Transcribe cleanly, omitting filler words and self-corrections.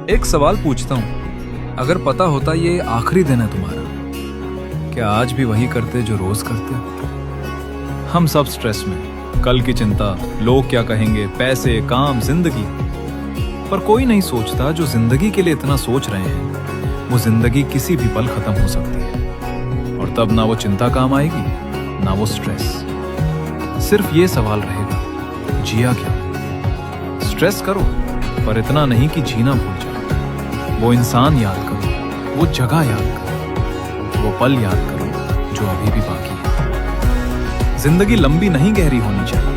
एक सवाल पूछता हूँ, अगर पता होता ये आखिरी दिन है तुम्हारा, क्या आज भी वही करते जो रोज करते? हम सब स्ट्रेस में, कल की चिंता, लोग क्या कहेंगे, पैसे, काम, जिंदगी। पर कोई नहीं सोचता जो जिंदगी के लिए इतना सोच रहे हैं, वो जिंदगी किसी भी पल खत्म हो सकती है। और तब ना वो चिंता काम आएगी, ना वो स्ट्रेस। सिर्फ ये सवाल रहेगा, जिया क्या? स्ट्रेस करो, पर इतना नहीं कि जीना भूल जाओ। वो इंसान याद करो, वो जगह याद करो, वो पल याद करो जो अभी भी बाकी है। जिंदगी लंबी नहीं गहरी होनी चाहिए।